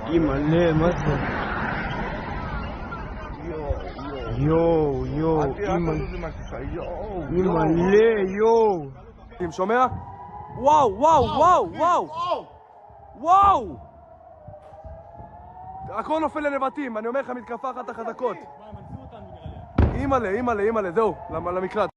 אימא'לה, מה זה? יואו, אימא'לה, יואו. שומע? וואו! הכל נופל לנבטים, אני אומר לך, מתקפה אחת החזקות. אימא'לה, זהו, למקלט.